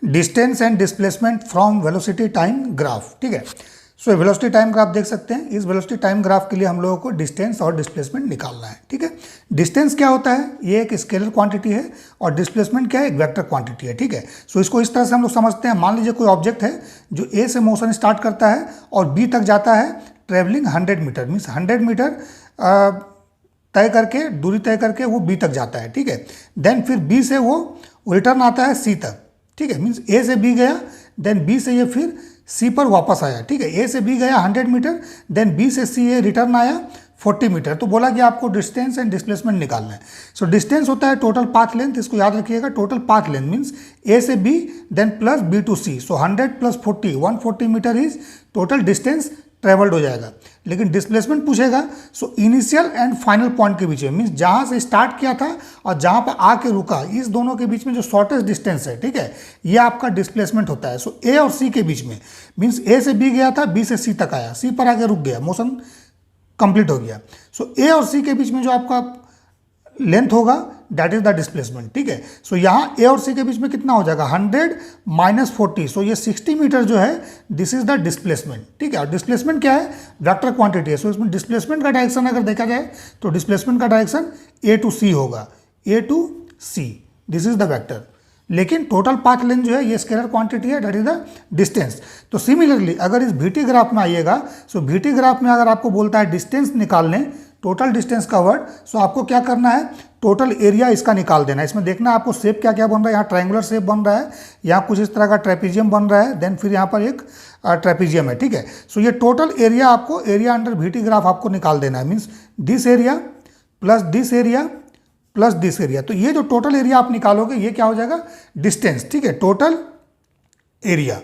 Distance and displacement from velocity time graph. ठीक है, so velocity time graph देख सकते हैं। इस वेलोसिटी टाइम ग्राफ के लिए हम लोगों को डिस्टेंस और डिस्प्लेसमेंट निकालना है। ठीक है, डिस्टेंस क्या होता है, ये एक स्केलर क्वांटिटी है और डिस्प्लेसमेंट क्या है, एक वेक्टर क्वांटिटी है। ठीक है, सो इसको इस तरह से हम लोग समझते हैं। मान लीजिए कोई ऑब्जेक्ट है जो ए से मोशन स्टार्ट करता है और बी तक जाता है ट्रेवलिंग 100 मीटर, मीन्स 100 मीटर तय करके, दूरी तय करके वो बी तक जाता है। ठीक है, देन फिर बी से वो रिटर्न आता है सी तक। ठीक है, मीन्स ए से बी गया, देन बी से ये फिर सी पर वापस आया। ठीक है, ए से बी गया 100 मीटर, देन बी से सी ये रिटर्न आया 40 मीटर। तो बोला कि आपको डिस्टेंस एंड डिस्प्लेसमेंट निकालना है। सो डिस्टेंस होता है टोटल पाथ लेंथ, इसको याद रखिएगा। Total path length means A से B then plus B to C. So 100 plus 40 140 meter is total distance travelled हो जाएगा। लेकिन डिस्प्लेसमेंट पूछेगा, so initial and final point के बीच में, मीन्स जहाँ से स्टार्ट किया था और जहाँ पर आके रुका, इस दोनों के बीच में जो शॉर्टेस्ट डिस्टेंस है, ठीक है, ये आपका डिस्प्लेसमेंट होता है। सो ए और सी के बीच में, मीन्स ए से बी गया था, बी से सी तक आया, सी पर आके रुक गया, मोशन कंप्लीट हो गया। सो ए और सी के बीच में जो आपका लेंथ होगा दैट इज द डिस्प्लेसमेंट। ठीक है, सो यहाँ ए और सी के बीच में कितना हो जाएगा 100 माइनस 40, सो ये 60 मीटर जो है दिस इज द डिस्प्लेसमेंट। ठीक है, और डिस्प्लेसमेंट क्या है, वेक्टर क्वांटिटी है। सो इसमें डिस्प्लेसमेंट का डायरेक्शन अगर देखा जाए तो डिस्प्लेसमेंट का डायरेक्शन ए टू सी होगा, A to C, this is the vector. लेकिन टोटल पाथ लेंथ जो है ये स्केलर क्वांटिटी है, दैट इज द डिस्टेंस। तो सिमिलरली अगर इस VT ग्राफ में आइएगा, सो VT ग्राफ में अगर आपको बोलता है डिस्टेंस निकालने, टोटल डिस्टेंस कवर्ड, सो आपको क्या करना है, टोटल एरिया इसका निकाल देना है। इसमें देखना है आपको शेप क्या क्या बन रहा है। यहाँ ट्रायंगुलर शेप बन रहा है, यहाँ कुछ इस तरह का ट्रेपीजियम बन रहा है, देन फिर यहाँ पर एक ट्रेपीजियम है। ठीक है, सो ये टोटल एरिया आपको, एरिया अंडर VT ग्राफ आपको निकाल देना है। Means this area plus this area plus this area. तो ये जो टोटल एरिया आप निकालोगे ये क्या हो जाएगा, डिस्टेंस। ठीक है, टोटल एरिया।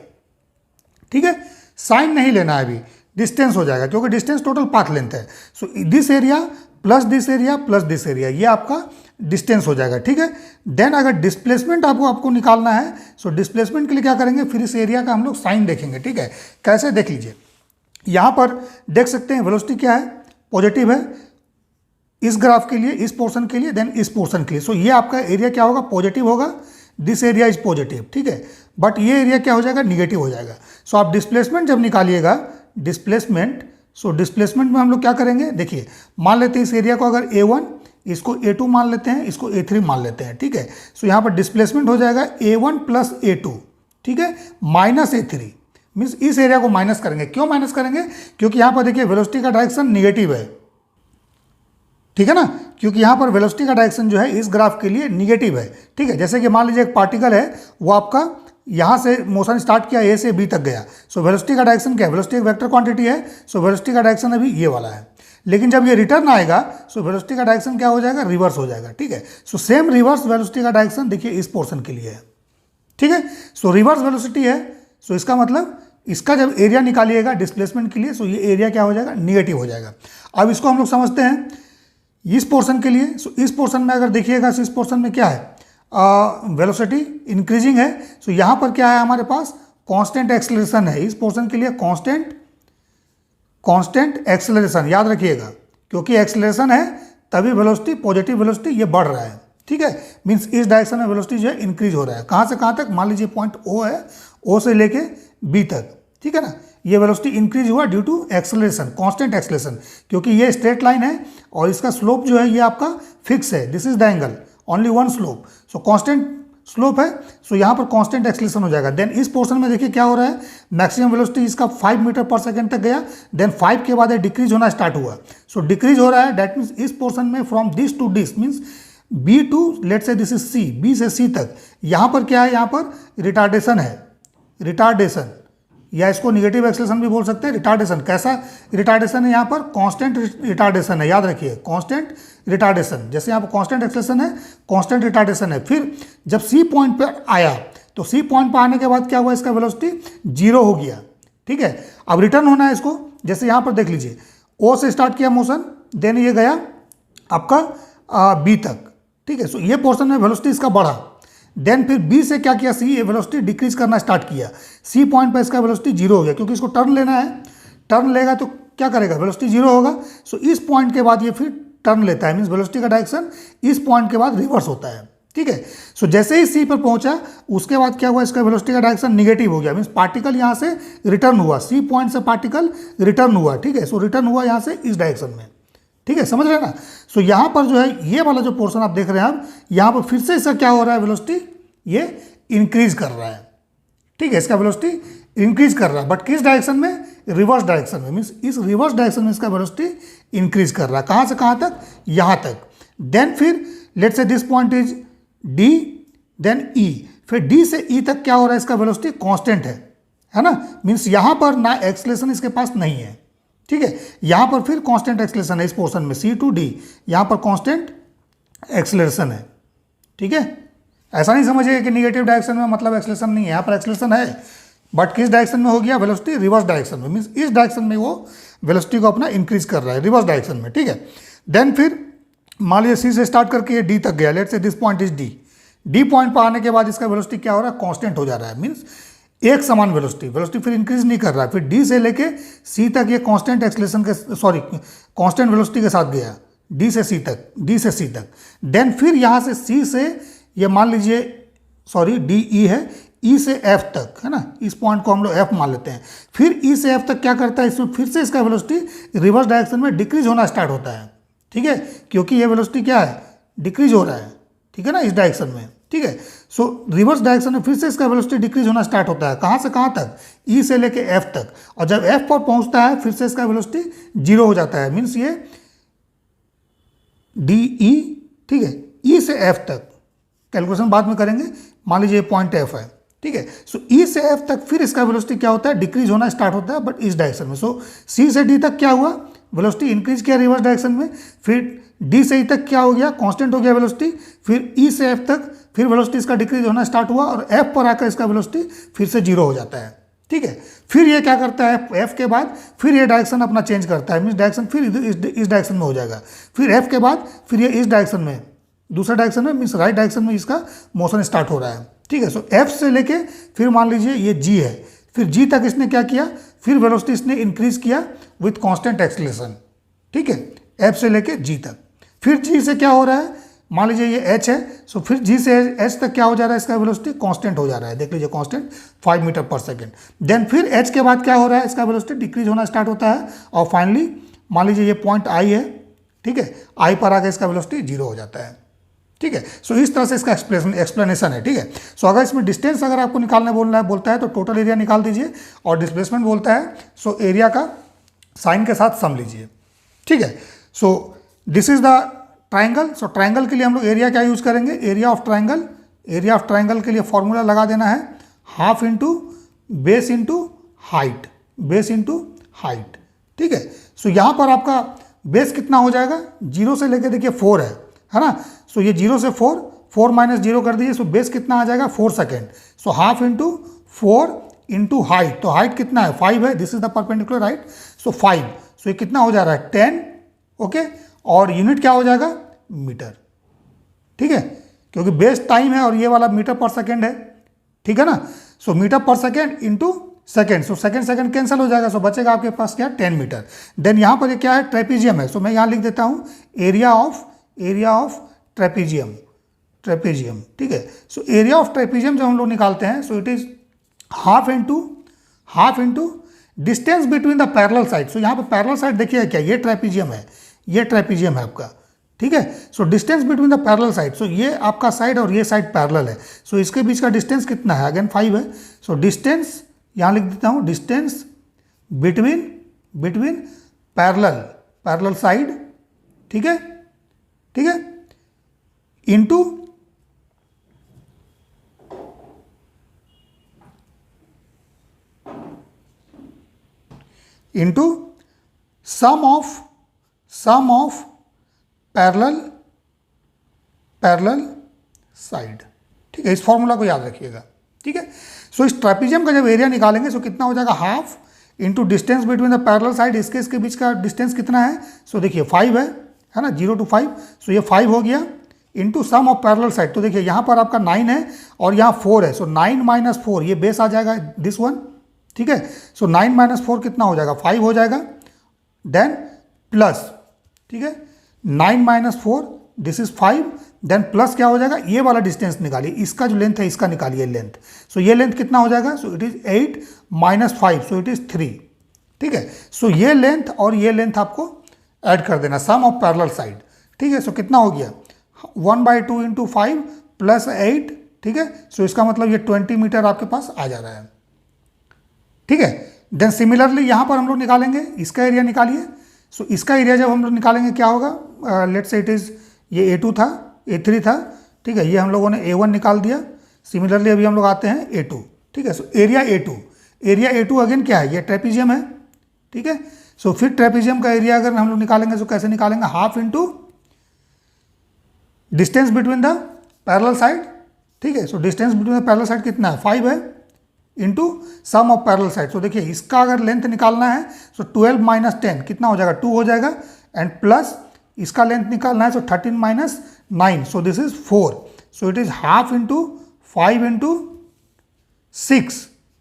ठीक है, साइन नहीं लेना है अभी, डिस्टेंस हो जाएगा क्योंकि डिस्टेंस टोटल पाथ लेंथ है। So this area plus this area plus this area, ये आपका डिस्टेंस हो जाएगा। ठीक है, देन अगर डिस्प्लेसमेंट आपको निकालना है, सो डिस्प्लेसमेंट के लिए क्या करेंगे, फिर इस एरिया का हम लोग साइन देखेंगे। ठीक है, कैसे देख लीजिए, यहाँ पर देख सकते हैं वेलोसिटी क्या है, पॉजिटिव है इस ग्राफ के लिए, इस पोर्शन के लिए, देन इस पोर्शन के लिए। सो ये आपका एरिया क्या होगा, पॉजिटिव होगा, दिस एरिया इज पॉजिटिव। ठीक है, बट ये एरिया क्या हो जाएगा, निगेटिव हो जाएगा। सो आप डिस्प्लेसमेंट जब निकालिएगा, डिस्प्लेसमेंट, सो डिस्प्लेसमेंट में हम लोग क्या करेंगे, देखिए मान लेते हैं इस एरिया को अगर A1, इसको A2 मान लेते हैं, इसको A3 मान लेते हैं। ठीक है, सो यहाँ पर डिस्प्लेसमेंट हो जाएगा A1 प्लस A2, ठीक है, माइनस A3, मीन्स इस एरिया को माइनस करेंगे। क्यों माइनस करेंगे, क्योंकि यहाँ पर देखिए वेलोसिटी का डायरेक्शन निगेटिव है। ठीक है ना, क्योंकि यहाँ पर वेलोसिटी का डायरेक्शन जो है इस ग्राफ के लिए निगेटिव है। ठीक है, जैसे कि मान लीजिए एक पार्टिकल है, वो आपका यहाँ से मोशन स्टार्ट किया, ए से बी तक गया। सो वेलोसिटी का डायरेक्शन क्या है, वेलोसिटी एक वेक्टर क्वांटिटी है। सो वेलोसिटी का डायरेक्शन अभी ये वाला है, लेकिन जब ये रिटर्न आएगा सो वेलोसिटी का डायरेक्शन क्या हो जाएगा, रिवर्स हो जाएगा। ठीक है, सो सेम रिवर्स वेलोसिटी का डायरेक्शन देखिए इस पोर्शन के लिए है। ठीक है, सो रिवर्स वेलोसिटी है, सो इसका मतलब इसका जब एरिया निकालिएगा डिस्प्लेसमेंट के लिए, सो ये एरिया क्या हो जाएगा, निगेटिव हो जाएगा। अब इसको हम लोग समझते हैं इस पोर्शन के लिए। सो इस पोर्शन में अगर देखिएगा, सो इस पोर्शन में क्या है, वेलोसिटी इंक्रीजिंग है। सो यहाँ पर क्या है हमारे पास, कांस्टेंट एक्सेलरेशन है। इस पोर्शन के लिए कांस्टेंट एक्सेलरेशन याद रखिएगा, क्योंकि एक्सेलरेशन है तभी वेलोसिटी, पॉजिटिव वेलोसिटी ये बढ़ रहा है। ठीक है, मीन्स इस डायरेक्शन में वेलोसिटी जो है इंक्रीज हो रहा है। कहाँ से कहाँ तक, मान लीजिए पॉइंट O है, O से लेके B तक। ठीक है ना, ये वेलोसिटी इंक्रीज हुआ due to acceleration, constant acceleration, क्योंकि ये स्ट्रेट लाइन है और इसका स्लोप जो है ये आपका फिक्स है, this is the angle, only one slope. So constant slope है, सो यहाँ पर कांस्टेंट एक्सेलरेशन हो जाएगा। देन इस पोर्शन में देखिए क्या हो रहा है, मैक्सिमम वेलोसिटी इसका 5 मीटर पर सेकंड तक गया, देन 5 के बाद डिक्रीज होना स्टार्ट हुआ। सो डिक्रीज हो रहा है, दैट मीन्स इस पोर्शन में from this to this, means B to let say this is C, B से C तक, यहाँ पर क्या है, यहाँ पर रिटार्डेशन है, रिटार्डेशन, या इसको निगेटिव एक्सेलरेशन भी बोल सकते हैं। रिटार्डेशन, कैसा रिटार्डेशन है, यहाँ पर कांस्टेंट रिटार्डेशन है, याद रखिए कांस्टेंट रिटार्डेशन। जैसे यहाँ पर कांस्टेंट एक्सेलरेशन है, कांस्टेंट रिटार्डेशन है। फिर जब C पॉइंट पर आया, तो C पॉइंट पर आने के बाद क्या हुआ, इसका वेलोसिटी 0 हो गया। ठीक है, अब रिटर्न होना है इसको, जैसे यहाँ पर देख लीजिए O से स्टार्ट किया मोशन, देन ये गया आपका B तक। ठीक है, सो ये पोर्शन में वेलोसिटी इसका बढ़ा, देन फिर B से क्या किया, C, ये वेलोसिटी डिक्रीज करना स्टार्ट किया। C पॉइंट पर इसका वेलोसिटी 0 हो गया, क्योंकि इसको टर्न लेना है, टर्न लेगा तो क्या करेगा, वेलोसिटी 0 होगा। सो इस पॉइंट के बाद ये फिर टर्न लेता है, मीन्स वेलोसिटी का डायरेक्शन इस पॉइंट के बाद रिवर्स होता है। ठीक है। सो जैसे ही सी पर पहुंचा उसके बाद क्या हुआ, इसका वेलोसिटी का डायरेक्शन निगेटिव हो गया, मीन्स पार्टिकल यहाँ से रिटर्न हुआ, सी पॉइंट से पार्टिकल रिटर्न हुआ, ठीक है। सो रिटर्न हुआ यहाँ से इस डायरेक्शन में, ठीक है, समझ रहे हैं ना। सो यहाँ पर जो है ये वाला जो पोर्शन आप देख रहे हैं, अब यहाँ पर फिर से इसका क्या हो रहा है, वेलोसिटी ये इंक्रीज कर रहा है, ठीक है, इसका वेलोसिटी इंक्रीज कर रहा है, बट किस डायरेक्शन में, रिवर्स डायरेक्शन में, मीन्स इस रिवर्स डायरेक्शन में इसका वेलोसिटी इंक्रीज कर रहा है। कहाँ से कहाँ तक, यहाँ तक। देन फिर let's say this point is D, then E, फिर डी से ई तक क्या हो रहा है, इसका वेलोसिटी कांस्टेंट है ना, मीन्स यहाँ पर ना एक्सलेशन इसके पास नहीं है, ठीक है। यहाँ पर फिर कांस्टेंट एक्सलेशन है इस पोर्शन में, सी टू डी, यहाँ पर कांस्टेंट एक्सलेशन है, ठीक है। ऐसा नहीं समझिए कि निगेटिव डायरेक्शन में मतलब एक्सलेशन नहीं है, यहाँ पर एक्सलेशन है, बट किस डायरेक्शन में हो गया, वेलोसिटी रिवर्स डायरेक्शन में, मीन्स इस डायरेक्शन में वो वेलोसिटी को अपना इंक्रीज कर रहा है, रिवर्स डायरेक्शन में, ठीक है। देन फिर मान लीजिए सी से स्टार्ट करके ये डी तक गया, let's say this point is D, D point पर आने के बाद इसका वेलोसिटी क्या हो रहा है, कांस्टेंट हो जा रहा है, मीन्स एक समान वेलोसिटी फिर इंक्रीज नहीं कर रहा है। फिर डी से लेके सी तक ये कांस्टेंट एक्सलेशन के कांस्टेंट वेलोसिटी के साथ गया, डी से सी तक। देन फिर यहाँ से सी से ये मान लीजिए डी ई है, ई से एफ तक, है ना, इस पॉइंट को हम लोग एफ मान लेते हैं। फिर ई से एफ तक क्या करता है, इसमें फिर से इसका वेलोसिटी रिवर्स डायरेक्शन में डिक्रीज होना स्टार्ट होता है, ठीक है, क्योंकि ये वेलोसिटी क्या है, डिक्रीज हो रहा है, ठीक है ना, इस डायरेक्शन में, ठीक है। सो रिवर्स डायरेक्शन में फिर से इसका वेलोसिटी डिक्रीज होना स्टार्ट होता है, कहाँ से कहाँ तक, ई से लेके एफ तक, और जब एफ पर पहुँचता है फिर से इसका वेलोसिटी 0 हो जाता है, मीन्स ये डी ई, ठीक है, ई से एफ तक, कैलकुलेशन बाद में करेंगे, मान लीजिए पॉइंट एफ है, ठीक है। सो ई से एफ तक फिर इसका वेलोसिटी क्या होता है, डिक्रीज होना स्टार्ट होता है, बट इस डायरेक्शन में। सो सी से डी तक क्या हुआ, वेलोसिटी इंक्रीज किया रिवर्स डायरेक्शन में, फिर डी से ई तक क्या हो गया, कांस्टेंट हो गया वेलोसिटी, फिर ई से एफ तक फिर वेलोसिटी इसका डिक्रीज होना स्टार्ट हुआ, और एफ पर आकर इसका वेलोसिटी फिर से 0 हो जाता है, ठीक है। फिर ये क्या करता है, एफ के बाद फिर ये डायरेक्शन अपना चेंज करता है, मीन्स डायरेक्शन फिर इस डायरेक्शन में हो जाएगा, फिर एफ के बाद फिर ये इस डायरेक्शन में, दूसरा डायरेक्शन में, मीन्स राइट डायरेक्शन में इसका मोशन स्टार्ट हो रहा है, ठीक है। सो एफ से लेके फिर मान लीजिए ये जी है, फिर जी तक इसने क्या किया, फिर वेलोसिटी इसने इंक्रीज किया विथ कांस्टेंट एक्सलेशन, ठीक है, एफ से लेके जी तक। फिर जी से क्या हो रहा है, मान लीजिए ये एच है, सो फिर जी से एच तक क्या हो जा रहा है, इसका वेलोसिटी कांस्टेंट हो जा रहा है, देख लीजिए कांस्टेंट 5 मीटर पर सेकेंड। देन फिर एच के बाद क्या हो रहा है, इसका वेलोसिटी डिक्रीज होना स्टार्ट होता है, और फाइनली मान लीजिए ये पॉइंट आई है, ठीक है, आई पर आके इसका वेलोसिटी 0 हो जाता है, ठीक है। सो इस तरह से इसका एक्सप्लेनेशन है, ठीक है। सो अगर इसमें डिस्टेंस अगर आपको निकालने बोलता है तो टोटल एरिया निकाल दीजिए, और डिस्प्लेसमेंट बोलता है सो एरिया का साइन के साथ सम लीजिए, ठीक है। So this is the triangle. So triangle के लिए हम लोग एरिया क्या यूज करेंगे, एरिया ऑफ ट्राइंगल के लिए फॉर्मूला लगा देना है, half into base into height, ठीक है। सो यहाँ पर आपका बेस कितना हो जाएगा, 0 से लेकर देखिए 4 है ना। सो ये 0 से 4 माइनस 0 कर दीजिए, सो बेस कितना आ जाएगा 4 second. So half into 4 into height, तो हाइट कितना है 5 है, this is the perpendicular height, so 5, so ये कितना हो जा रहा है 10, ओके, और यूनिट क्या हो जाएगा, मीटर, ठीक है, क्योंकि बेस टाइम है और ये वाला मीटर पर सेकेंड है, ठीक है ना। सो मीटर पर second into second, so second cancel हो जाएगा, सो बचेगा आपके पास क्या, 10 मीटर। देन यहाँ पर ये क्या है, ट्रेपीजियम है, सो मैं यहाँ लिख देता हूँ एरिया ऑफ ट्रेपीजियम, ठीक है। सो एरिया ऑफ ट्रेपीजियम जब हम लोग निकालते हैं, so it is half into distance between the parallel side. So यहाँ पर पैरेलल साइड देखिए क्या, ये ट्रेपीजियम है आपका, ठीक है। So distance between the parallel side, so ये आपका साइड और ये साइड पैरेलल है, सो इसके बीच का डिस्टेंस कितना है, अगेन 5 है। सो डिस्टेंस यहाँ लिख देता हूँ, डिस्टेंस बिटवीन पैरेलल साइड, ठीक है, into sum of parallel side, ठीक है। इस फॉर्मूला को याद रखिएगा, ठीक है। सो इस ट्रेपीजियम का जब एरिया निकालेंगे, सो कितना हो जाएगा, half into distance between the parallel side, इसके बीच का डिस्टेंस कितना है, सो देखिए 5 है ना, 0 to 5, सो ये 5 हो गया, into sum of parallel side, तो देखिए यहाँ पर आपका 9 है और यहाँ 4 है, सो 9 माइनस 4, ये बेस आ जाएगा दिस वन, ठीक है। सो 9 माइनस 4 कितना हो जाएगा, 5 हो जाएगा, देन प्लस, ठीक है, 9 minus 4 this is 5, then plus क्या हो जाएगा, ये वाला डिस्टेंस निकालिए, इसका जो लेंथ है इसका निकालिए लेंथ। सो ये लेंथ कितना हो जाएगा, सो it is 8 minus 5, so it is 3। ठीक है, सो ये लेंथ और ये लेंथ आपको ऐड कर देना, सम ऑफ पैरेलल साइड। ठीक है, सो कितना हो गया 1/2 इंटू 5 प्लस 8। ठीक है, सो इसका मतलब ये 20 मीटर आपके पास आ जा रहा है। ठीक है, देन सिमिलरली यहाँ पर हम लोग निकालेंगे, इसका एरिया निकालिए। सो इसका एरिया जब हम लोग निकालेंगे क्या होगा, लेट्स से इट इज़ ये A2 था, A3 था। ठीक है, ये हम लोगों ने A1 निकाल दिया। सिमिलरली अभी हम लोग आते हैं A2। ठीक है, सो एरिया A2 अगेन क्या है, ये ट्रेपीजियम है। ठीक है, सो फिर ट्रेपीजियम का एरिया अगर हम लोग निकालेंगे तो कैसे निकालेंगे, half into distance between the parallel side. ठीक है, so distance between the parallel side कितना है, 5 है, into sum of parallel side. So देखिए इसका अगर लेंथ निकालना है सो 12 माइनस 10 कितना हो जाएगा, 2 हो जाएगा, एंड प्लस इसका लेंथ निकालना है सो 13 minus 9, so this is 4। So it is half into 5 into 6,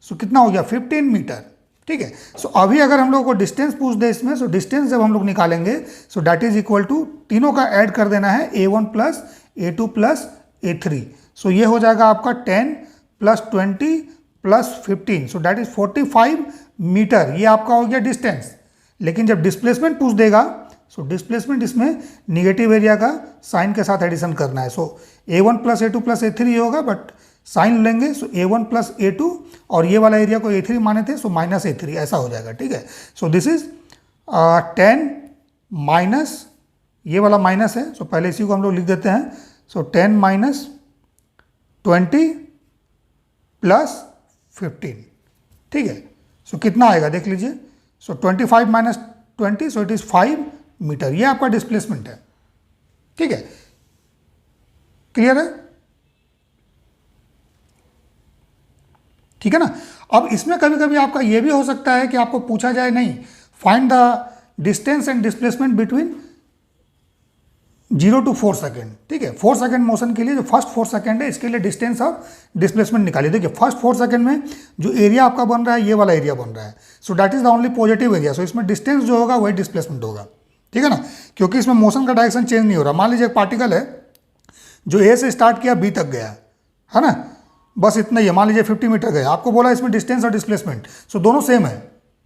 सो कितना हो गया 15 मीटर। ठीक है, सो अभी अगर हम लोग को डिस्टेंस पूछ दे इसमें, सो डिस्टेंस जब हम लोग निकालेंगे so that is equal to, तीनों का ऐड कर देना है, A1 plus A2 plus A3। सो ये हो जाएगा आपका 10 plus 20 plus 15, so that is 45 meter. ये आपका हो गया डिस्टेंस। लेकिन जब डिस्प्लेसमेंट पूछ देगा सो डिस्प्लेसमेंट इसमें निगेटिव एरिया का साइन के साथ एडिशन करना है। सो A1 plus A2 plus A3 होगा, बट साइन लेंगे सो A1 प्लस A2 और ये वाला एरिया को A3 माने थे, सो माइनस A3 ऐसा हो जाएगा। ठीक है, सो दिस इज 10 माइनस, ये वाला माइनस है, सो पहले इसी को हम लोग लिख देते हैं। So 10 minus 20 plus 15। ठीक है, सो कितना आएगा देख लीजिए, so 25 minus 20, so it is 5 meter. ये आपका डिस्प्लेसमेंट है। ठीक है, क्लियर है? ठीक है ना। अब इसमें कभी कभी आपका ये भी हो सकता है कि आपको पूछा जाए, नहीं, find the distance and displacement between 0 to 4 second. ठीक है, 4 सेकेंड मोशन के लिए जो फर्स्ट 4 सेकेंड है इसके लिए डिस्टेंस और डिस्प्लेसमेंट निकालिए। देखिए फर्स्ट 4 सेकेंड में जो एरिया आपका बन रहा है ये वाला एरिया बन रहा है, so that is the only positive area. So इसमें डिस्टेंस जो होगा वही डिस्प्लेसमेंट होगा। ठीक है ना, क्योंकि इसमें मोशन का डायरेक्शन चेंज नहीं हो रहा। मान लीजिए एक पार्टिकल है जो A से स्टार्ट किया B तक गया, है ना, बस इतना ही है, मान लीजिए 50 मीटर गया, आपको बोला इसमें डिस्टेंस और डिस्प्लेसमेंट, सो दोनों सेम है।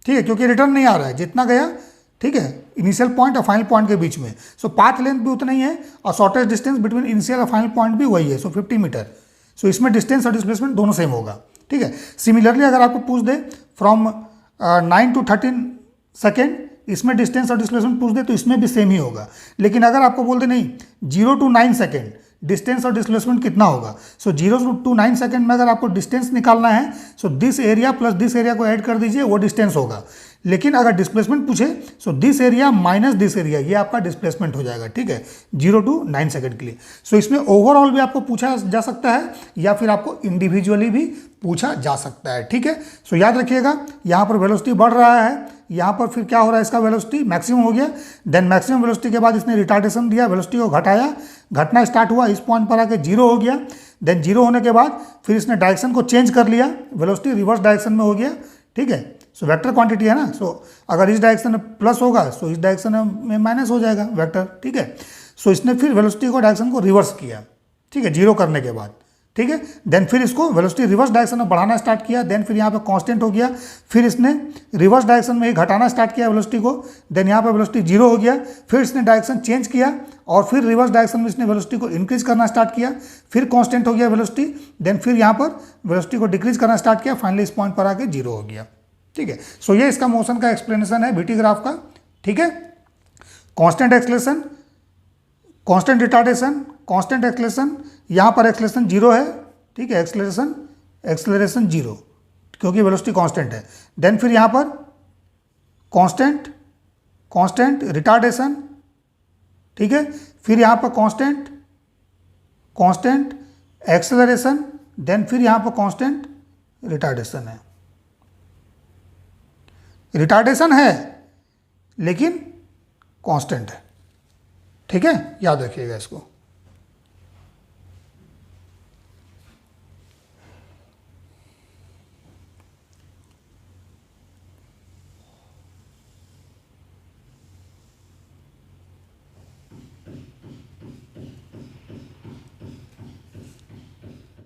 ठीक है, क्योंकि रिटर्न नहीं आ रहा है, जितना गया, ठीक है, इनिशियल पॉइंट और फाइनल पॉइंट के बीच में, सो पाथ लेंथ भी उतना ही है और शॉर्टेस्ट डिस्टेंस बिटवीन इनिशियल और फाइनल पॉइंट भी वही है, सो 50 मीटर। सो इसमें डिस्टेंस और डिस्प्लेसमेंट दोनों सेम होगा। ठीक है, सिमिलरली अगर आपको पूछ दे फ्रॉम 9 to 13 सेकेंड, इसमें डिस्टेंस और डिस्प्लेसमेंट पूछ दे तो इसमें भी सेम ही होगा। लेकिन अगर आपको बोल दे नहीं 0 to 9 सेकेंड डिस्टेंस और डिस्प्लेसमेंट कितना होगा, सो 0 to 9 सेकेंड में अगर आपको डिस्टेंस निकालना है so this area plus this area को ऐड कर दीजिए, वो डिस्टेंस होगा। लेकिन अगर डिस्प्लेसमेंट पूछे so this area minus this area, ये आपका डिस्प्लेसमेंट हो जाएगा। ठीक है, 0 to 9 सेकेंड के लिए। सो इसमें ओवरऑल भी आपको पूछा जा सकता है या फिर आपको इंडिविजुअली भी पूछा जा सकता है। ठीक है, सो याद रखिएगा यहाँ पर वेलोसिटी बढ़ रहा है, यहाँ पर फिर क्या हो रहा है, इसका वेलोसिटी मैक्सिमम हो गया, देन मैक्सिमम वेलोसिटी के बाद इसने रिटार्डेशन दिया, वेलोसिटी को घटाया, घटना स्टार्ट हुआ, इस पॉइंट पर आके 0 हो गया, देन 0 होने के बाद फिर इसने डायरेक्शन को चेंज कर लिया, वेलोसिटी रिवर्स डायरेक्शन में हो गया। ठीक है, सो वेक्टर क्वांटिटी है ना, सो अगर इस डायरेक्शन में प्लस होगा सो इस डायरेक्शन में माइनस हो जाएगा वेक्टर। ठीक है, सो इसने फिर वेलोसिटी को डायरेक्शन को रिवर्स किया। ठीक है, 0 करने के बाद, ठीक है, देन फिर इसको वेलोसिटी रिवर्स डायरेक्शन में बढ़ाना स्टार्ट किया, देन फिर यहाँ पे कांस्टेंट हो गया, फिर इसने रिवर्स डायरेक्शन में ही घटाना स्टार्ट किया वेलोसिटी को, देन यहाँ पे वेलोसिटी 0 हो गया, फिर इसने डायरेक्शन चेंज किया और फिर रिवर्स डायरेक्शन में इसने वेलोसिटी को इंक्रीज करना स्टार्ट किया, फिर कांस्टेंट हो गया वेलोसिटी, देन फिर यहाँ पर वेलोसिटी को डिक्रीज करना स्टार्ट किया, फाइनली इस पॉइंट पर आके 0 हो गया। ठीक है, सो ये इसका मोशन का एक्सप्लेनेशन है VT ग्राफ का। ठीक है, constant acceleration, constant retardation, constant acceleration, यहाँ पर एक्सेलरेशन 0 है। ठीक है, एक्सेलरेशन 0 क्योंकि वेलोसिटी कांस्टेंट है, देन फिर यहाँ पर कांस्टेंट रिटार्डेशन। ठीक है, फिर यहाँ पर कांस्टेंट एक्सेलरेशन, देन फिर यहाँ पर कांस्टेंट रिटार्डेशन है। रिटार्डेशन है लेकिन कांस्टेंट है। ठीक है, याद रखिएगा इसको।